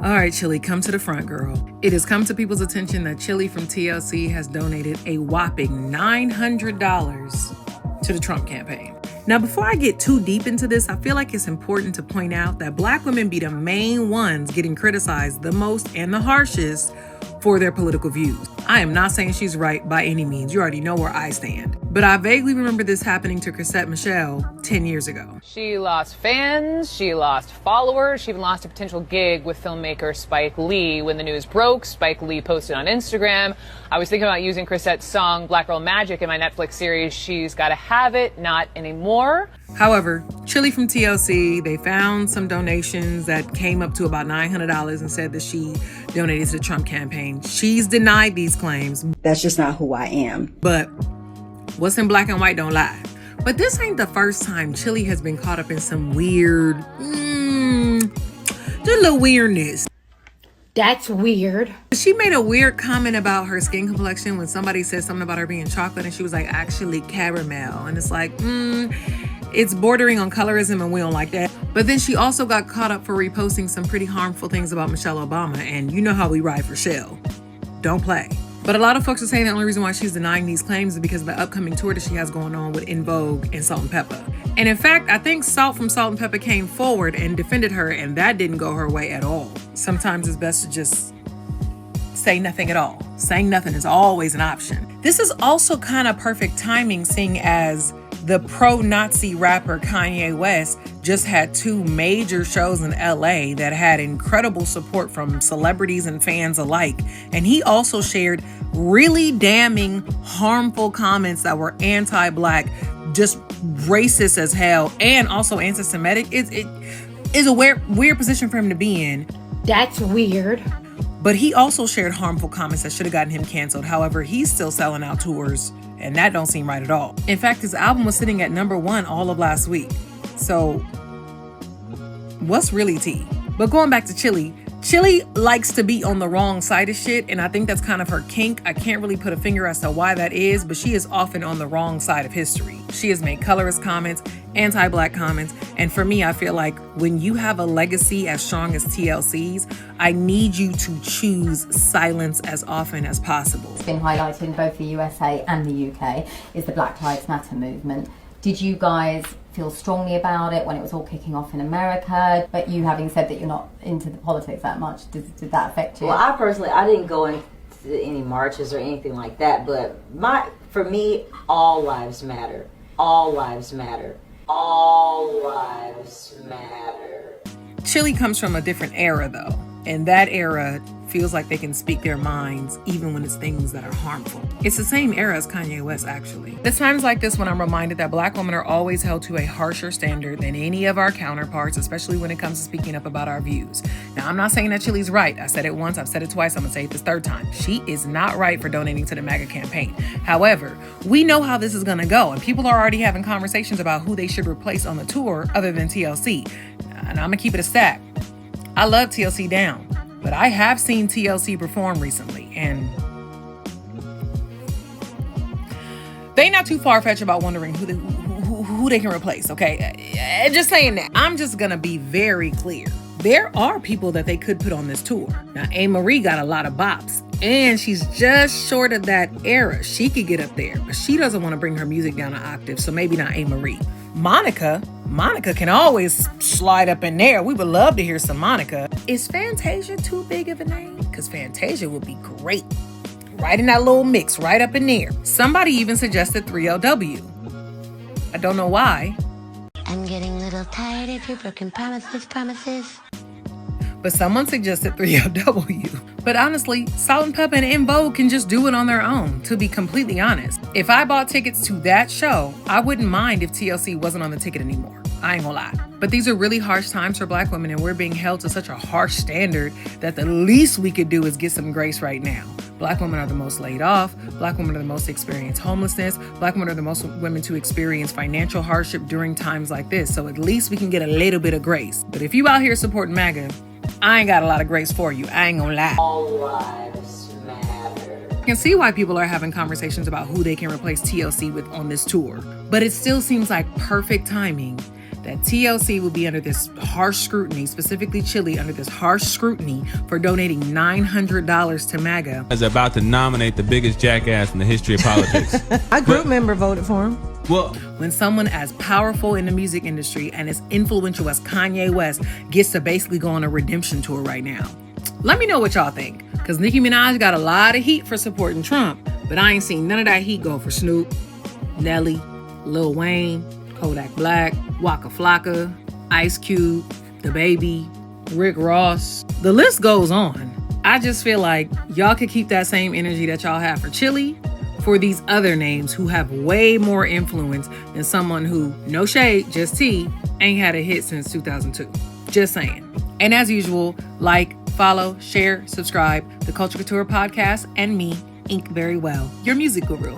All right, Chili, come to the front, girl. It has come to people's attention that Chili from TLC has donated a whopping $900 to the Trump campaign. Now, before I get too deep into this, I feel like it's important to point out that Black women be the main ones getting criticized the most and the harshest for their political views. I am not saying she's right by any means. You already know where I stand. But I vaguely remember this happening to Chrisette Michele 10 years ago. She lost fans, she lost followers, she even lost a potential gig with filmmaker Spike Lee. When the news broke, Spike Lee posted on Instagram, "I was thinking about using Chrisette's song Black Girl Magic in my Netflix series. She's Gotta Have It, not anymore." However, Chili from TLC, they found some donations that came up to about $900 and said that she donated to the Trump campaign. She's denied these claims. That's just not who I am. But what's in black and white don't lie. But this ain't the first time Chili has been caught up in some weird, just a little weirdness. That's weird. She made a weird comment about her skin complexion when somebody said something about her being chocolate, and she was like, actually caramel. And it's like, it's bordering on colorism, and we don't like that. But then she also got caught up for reposting some pretty harmful things about Michelle Obama, and you know how we ride for Shell. Don't play. But a lot of folks are saying the only reason why she's denying these claims is because of the upcoming tour that she has going on with In Vogue and Salt and Pepper. And in fact, I think Salt from Salt and Pepper came forward and defended her, and that didn't go her way at all. Sometimes it's best to just say nothing at all. Saying nothing is always an option. This is also kind of perfect timing, seeing as the pro-Nazi rapper Kanye West just had 2 major shows in LA that had incredible support from celebrities and fans alike. And he also shared really damning, harmful comments that were anti-Black, just racist as hell, and also anti-Semitic. It is a weird position for him to be in. That's weird. But he also shared harmful comments that should have gotten him canceled. However, he's still selling out tours, and that don't seem right at all. In fact, his album was sitting at #1 all of last week. So what's really tea? But going back to Chili likes to be on the wrong side of shit, and I think that's kind of her kink. I can't really put a finger as to why that is, but she is often on the wrong side of history. She has made colorist comments, anti-Black comments, and for me, I feel like when you have a legacy as strong as TLC's, I need you to choose silence as often as possible. It's been highlighted in both the USA and the UK is the Black Lives Matter movement. Did you guys feel strongly about it when it was all kicking off in America? But you having said that you're not into the politics that much, did that affect you? Well, I didn't go into any marches or anything like that, but for me, all lives matter. All lives matter. All lives matter. Chili comes from a different era, though, and that era feels like they can speak their minds even when it's things that are harmful. It's the same era as Kanye West, actually. There's times like this when I'm reminded that Black women are always held to a harsher standard than any of our counterparts, especially when it comes to speaking up about our views. Now, I'm not saying that Chili's right. I said it once, I've said it twice, I'm gonna say it this 3rd time. She is not right for donating to the MAGA campaign. However, we know how this is gonna go, and people are already having conversations about who they should replace on the tour other than TLC. And I'm gonna keep it a stack. I love TLC down, but I have seen TLC perform recently, and they not too far-fetched about wondering who they can replace, okay? Just saying that. I'm just gonna be very clear. There are people that they could put on this tour. Now, A-Marie got a lot of bops, and she's just short of that era. She could get up there, but she doesn't want to bring her music down an octave, so maybe not A-Marie. Monica can always slide up in there. We would love to hear some Monica. Is Fantasia too big of a name? Because Fantasia would be great. Right in that little mix, right up in there. Somebody even suggested 3LW. I don't know why. I'm getting a little tired of your broken promises. But someone suggested 3LW. But honestly, Salt and Pepper and In Vogue can just do it on their own, to be completely honest. If I bought tickets to that show, I wouldn't mind if TLC wasn't on the ticket anymore. I ain't gonna lie. But these are really harsh times for Black women, and we're being held to such a harsh standard that the least we could do is get some grace right now. Black women are the most laid off. Black women are the most experience homelessness. Black women are the most women to experience financial hardship during times like this. So at least we can get a little bit of grace. But if you out here supporting MAGA, I ain't got a lot of grace for you. I ain't gonna lie. All lives matter. I can see why people are having conversations about who they can replace TLC with on this tour. But it still seems like perfect timing that TLC will be under this harsh scrutiny, specifically Chili, under this harsh scrutiny for donating $900 to MAGA. Is about to nominate the biggest jackass in the history of politics. A group member voted for him. Well, when someone as powerful in the music industry and as influential as Kanye West gets to basically go on a redemption tour right now. Let me know what y'all think, because Nicki Minaj got a lot of heat for supporting Trump, but I ain't seen none of that heat go for Snoop, Nelly, Lil Wayne, Kodak Black, Waka Flocka, Ice Cube, DaBaby, Rick Ross. The list goes on. I just feel like y'all could keep that same energy that y'all have for Chili for these other names who have way more influence than someone who, no shade, just tea, ain't had a hit since 2002. Just saying. And as usual, like, follow, share, subscribe, the Culture Couturé Podcast, and me, Ink Very Well, your music guru.